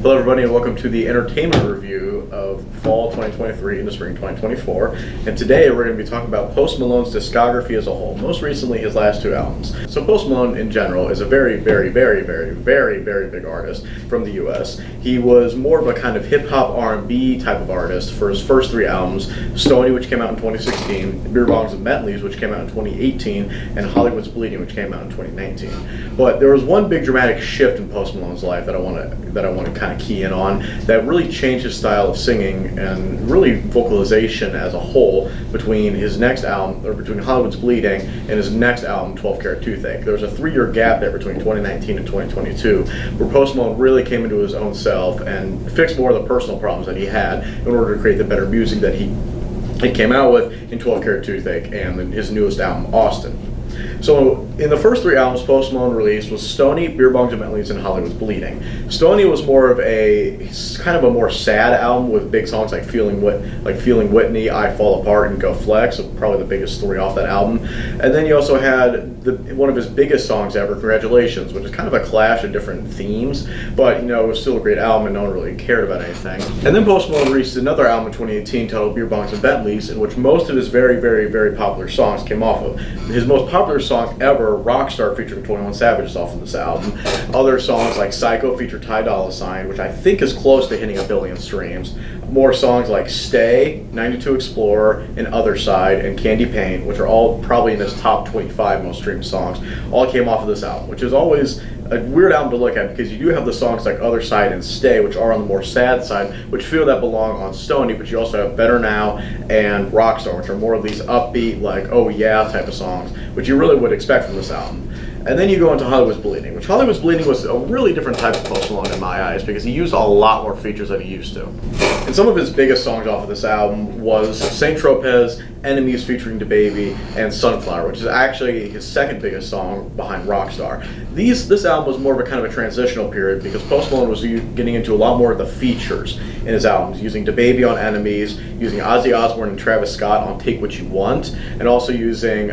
Hello everybody and welcome to the entertainment review of fall 2023 into spring 2024. And today we're going to be talking about Post Malone's discography as a whole, most recently his last two albums. So Post Malone in general is a very big artist from the US. He was more of a kind of hip-hop R&B type of artist for his first three albums, Stoney, which came out in 2016, Beer Bongs and Bentleys, which came out in 2018, and Hollywood's Bleeding, which came out in 2019. But there was one big dramatic shift in Post Malone's life that I want to kind of key in on that really changed his style of singing and really vocalization as a whole between his next album, or between Hollywood's Bleeding and his next album, 12 Karat Toothache. There was a 3-year gap there between 2019 and 2022 where Post Malone really came into his own self and fixed more of the personal problems that he had in order to create the better music that he came out with in 12 Karat Toothache and in his newest album, Austin. So in the first three albums Post Malone released was Stoney, Beer Bongs and Bentleys, and Hollywood's Bleeding. Stoney was more of kind of a more sad album with big songs like Feeling Whitney, I Fall Apart, and Go Flex, so probably the biggest three off that album. And then you also had one of his biggest songs ever, Congratulations, which is kind of a clash of different themes, but it was still a great album and no one really cared about anything. And then Post Malone released another album in 2018 titled Beer Bongs and Bentleys, in which most of his very popular songs came off of. His most popular song ever, Rockstar, featuring 21 Savage, is off of this album. Other songs like Psycho feature Ty Dolla $ign, which I think is close to hitting 1 billion streams. More songs like Stay, 92 Explorer, and Other Side, and Candy Paint, which are all probably in his top 25 most streamed songs, all came off of this album, which is always a weird album to look at because you do have the songs like Other Side and Stay, which are on the more sad side, which feel that belong on Stoney, but you also have Better Now and Rockstar, which are more of these upbeat, like, oh yeah type of songs, which you really would expect from this album. And then you go into Hollywood's Bleeding, which Hollywood's Bleeding was a really different type of Post Malone in my eyes because he used a lot more features than he used to. And some of his biggest songs off of this album was Saint Tropez, Enemies featuring DaBaby, and Sunflower, which is actually his second biggest song behind Rockstar. This album was more of a kind of a transitional period because Post Malone was getting into a lot more of the features in his albums, using DaBaby on Enemies, using Ozzy Osbourne and Travis Scott on Take What You Want, and also using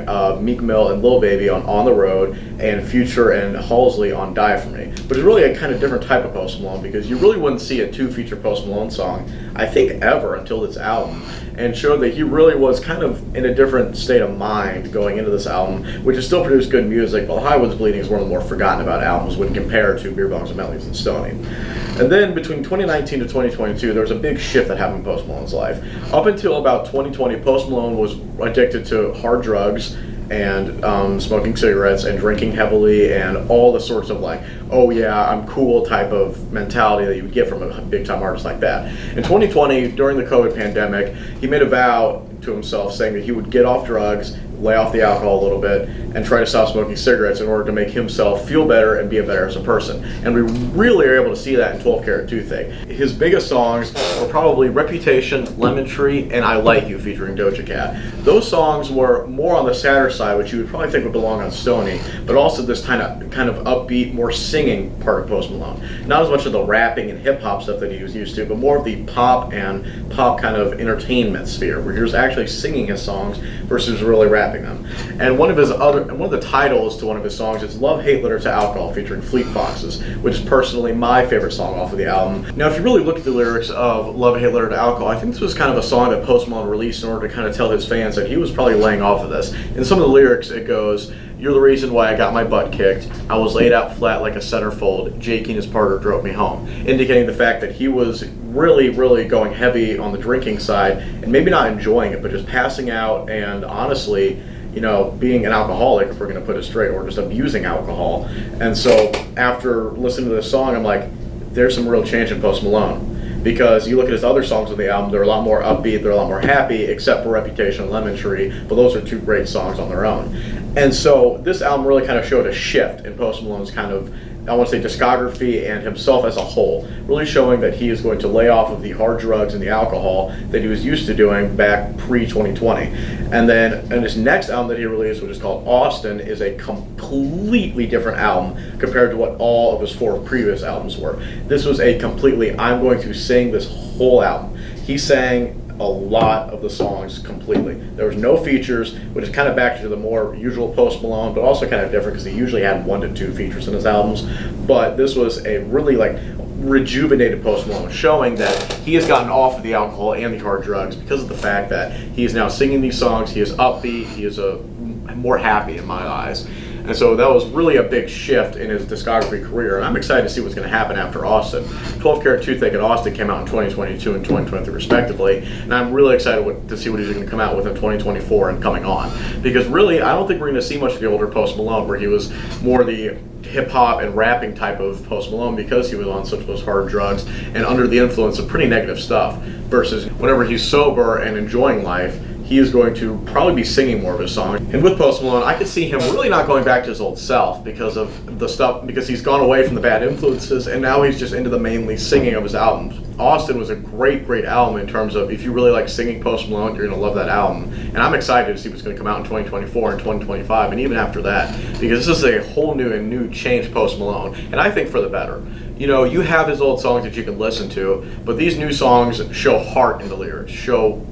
Meek Mill and Lil Baby on The Road, and Future and Halsey on Die For Me, which is really a kind of different type of Post Malone because you really wouldn't see a 2-feature Post Malone song, I think, ever until this album, and showed that he really was kind of in a different state of mind going into this album, which has still produced good music, but Hollywood's Bleeding is one of the more forgotten about albums when compared to Beer Bongs and Bentleys and Stoney. And then between 2019 to 2022, there was a big shift that happened in Post Malone's life. Up until about 2020, Post Malone was addicted to hard drugs and smoking cigarettes and drinking heavily and all the sorts of like, oh yeah, I'm cool type of mentality that you would get from a big time artist like that. In 2020, during the COVID pandemic, he made a vow to himself saying that he would get off drugs, lay off the alcohol a little bit, and try to stop smoking cigarettes in order to make himself feel better and be a better as a person. And we really are able to see that in 12 Karat Toothache. His biggest songs were probably Reputation, Lemon Tree, and I Like You featuring Doja Cat. Those songs were more on the sadder side, which you would probably think would belong on Stoney, but also this kind of upbeat, more singing part of Post Malone. Not as much of the rapping and hip hop stuff that he was used to, but more of the pop and pop kind of entertainment sphere, where he was actually singing his songs versus really rapping them. And one of the titles to one of his songs is Love Hate Letter to Alcohol featuring Fleet Foxes, which is personally my favorite song off of the album. Now if you really look at the lyrics of Love Hate Letter to Alcohol, I think this was kind of a song that Post Malone released in order to kind of tell his fans that he was probably laying off of this. In some of the lyrics it goes, "You're the reason why I got my butt kicked. I was laid out flat like a centerfold. Jakey and his partner drove me home," indicating the fact that he was really going heavy on the drinking side and maybe not enjoying it, but just passing out and honestly, being an alcoholic, if we're going to put it straight, or just abusing alcohol. And so after listening to this song, I'm like, there's some real change in Post Malone. Because you look at his other songs on the album, they're a lot more upbeat, they're a lot more happy, except for Reputation and Lemon Tree, but those are two great songs on their own. And so this album really kind of showed a shift in Post Malone's kind of, I want to say, discography and himself as a whole, really showing that he is going to lay off of the hard drugs and the alcohol that he was used to doing back pre-2020. And then in his next album that he released, which is called Austin, is a completely different album compared to what all of his 4 previous albums were. This was a completely, I'm going to sing this whole album. He sang a lot of the songs completely. There was no features, which is kind of back to the more usual Post Malone, but also kind of different because he usually had 1 to 2 features in his albums. But this was a really rejuvenated Post Malone, showing that he has gotten off of the alcohol and the hard drugs because of the fact that he is now singing these songs. He is upbeat. He is more happy in my eyes. And so that was really a big shift in his discography career, and I'm excited to see what's going to happen after Austin. 12 Karat Toothache and Austin came out in 2022 and 2023 respectively, and I'm really excited to see what he's going to come out with in 2024 and coming on. Because really, I don't think we're going to see much of the older Post Malone, where he was more the hip-hop and rapping type of Post Malone, because he was on such those hard drugs and under the influence of pretty negative stuff, versus whenever he's sober and enjoying life, he is going to probably be singing more of his songs. And with Post Malone, I could see him really not going back to his old self because of the stuff, because he's gone away from the bad influences and now he's just into the mainly singing of his albums. Austin was a great album in terms of, if you really like singing Post Malone, you're going to love that album. And I'm excited to see what's going to come out in 2024 and 2025 and even after that, because this is a whole new changed Post Malone, and I think for the better. You know, you have his old songs that you can listen to, but these new songs show heart in the lyrics, show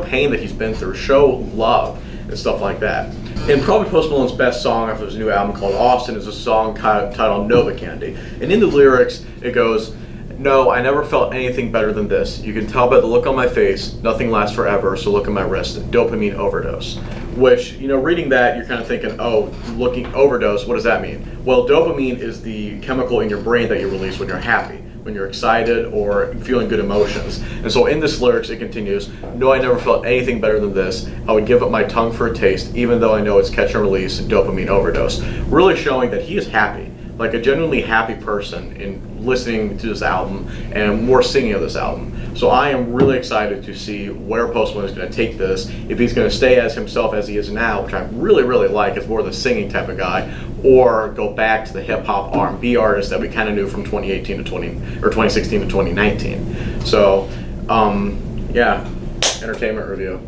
pain that he's been through, show love and stuff like that. And probably Post Malone's best song off of his new album called Austin is a song titled Nova Candy. And in the lyrics, it goes, "No, I never felt anything better than this. You can tell by the look on my face, nothing lasts forever, so look at my wrist, dopamine overdose." Which, you know, reading that, you're kind of thinking, oh, looking overdose, what does that mean? Well, dopamine is the chemical in your brain that you release when you're happy, when you're excited or feeling good emotions. And so in this lyrics, it continues, "No, I never felt anything better than this. I would give up my tongue for a taste, even though I know it's catch and release, dopamine overdose." Really showing that he is happy, like a genuinely happy person in listening to this album and more singing of this album. So I am really excited to see where Post Malone is going to take this, if he's going to stay as himself as he is now, which I really like, is more the singing type of guy, or go back to the hip-hop R&B artist that we kind of knew from 2016 to 2019. So, yeah, entertainment review.